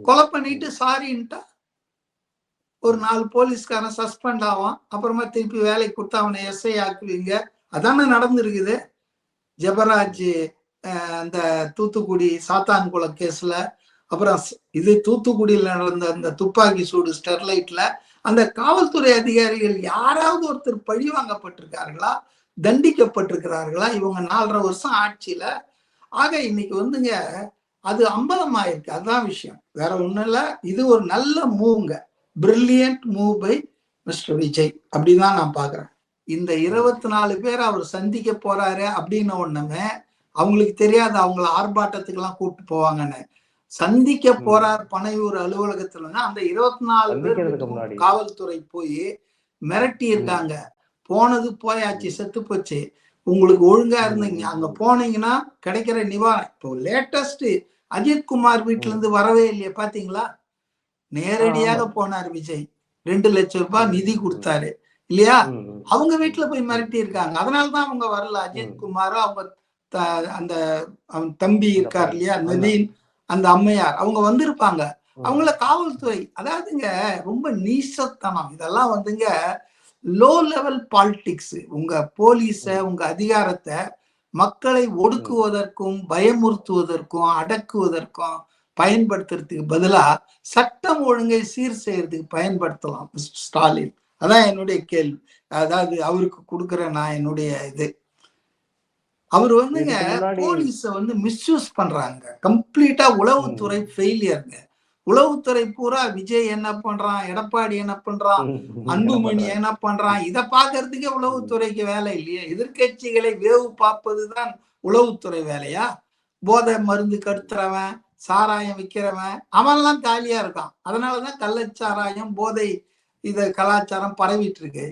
கொலை பண்ணிட்டு சாரின்ட்டா ஒரு 4 போலீஸ்காரன் சஸ்பெண்ட் ஆவான், அப்புறமா திருப்பி வேலைக்கு கொடுத்து அவனை எஸ்ஐ ஆக்குவீங்க. அதானே நடந்திருக்குது. ஜெபராஜ் அந்த தூத்துக்குடி சாத்தான்குள கேஸ்ல, அப்புறம் இது தூத்துக்குடியில் நடந்த அந்த துப்பாக்கி சூடு ஸ்டெர்லைட்ல அந்த காவல்துறை அதிகாரிகள் யாராவது ஒருத்தர் பழி வாங்கப்பட்டிருக்கார்களா, தண்டிக்கப்பட்டிருக்கிறார்களா இவங்க 4.5 வருஷம் ஆட்சியில? ஆக இன்னைக்கு வந்துங்க அது அம்பலமாயிருக்கு. அதுதான் விஷயம், வேற ஒண்ணும் இல்ல. இது ஒரு நல்ல மூவ்ங்க, brilliant move by mister Vijay அப்படிதான் நான் பாக்குறேன். இந்த 24 பேர் அவர் சந்திக்க போறாரு அப்படின்னு ஒண்ணுமே அவங்களுக்கு தெரியாது. அவங்கள ஆர்ப்பாட்டத்துக்கு எல்லாம் கூப்பிட்டு போவாங்கன்னு. சந்திக்க போறார் பனையூர் அலுவலகத்துலன்னா அந்த 24 பேர் காவல்துறை போய் மிரட்டி இருக்காங்க. போனது போயாச்சு, செத்து போச்சு. உங்களுக்கு ஒழுங்கா இருந்தீங்க அங்க போனீங்கன்னா கிடைக்கிற நிவாரணம். இப்போ லேட்டஸ்ட் அஜித்குமார் வீட்டுல இருந்து வரவே இல்லையா பாத்தீங்களா? நேரடியாக போனார் விஜய், 2 லட்சம் ரூபாய் நிதி கொடுத்தாரு இல்லையா? அவங்க வீட்டுல போய் மிரட்டி இருக்காங்க. அதனாலதான் அவங்க வரல. அஜித்குமாரும் அவங்க அந்த அவன் தம்பி இருக்கார் இல்லையா நதீன், அந்த அம்மையார், அவங்க வந்திருப்பாங்க. அவங்கள காவல்துறை, அதாவதுங்க ரொம்ப நீசத்தனம் இதெல்லாம் வந்துங்க, லோ லெவல் பாலிடிக்ஸ். உங்க போலீஸ, உங்க அதிகாரத்தை மக்களை ஒடுக்குவதற்கும் பயமுறுத்துவதற்கும் அடக்குவதற்கும் பயன்படுத்துறதுக்கு பதிலா சட்டம் ஒழுங்கை சீர் செய்யறதுக்கு பயன்படுத்தலாம் ஸ்டாலின். அதான் என்னுடைய கேள்வி. அதாவது அவருக்கு கொடுக்குற நான் என்னுடைய இது, அவர் வந்துங்க போலீஸ வந்து மிஸ்யூஸ் பண்றாங்க கம்ப்ளீட்டா. உளவுத்துறை ஃபெயிலியருங்க. உளவுத்துறை பூரா விஜய் என்ன பண்றான், எடப்பாடி என்ன பண்றான், அன்புமணி என்ன பண்றான், இதை பாக்குறதுக்கே உளவுத்துறைக்கு வேலை இல்லையே. எதிர்கட்சிகளை வேவு பார்ப்பதுதான் உளவுத்துறை வேலையா? போதை மருந்து கடுத்துறவன், சாராயம் விற்கிறவன் அவன்லாம் காலியா இருக்கான். அதனாலதான் கள்ளச்சாராயம் போதை இத கலாச்சாரம் பரவிட்டு இருக்கு.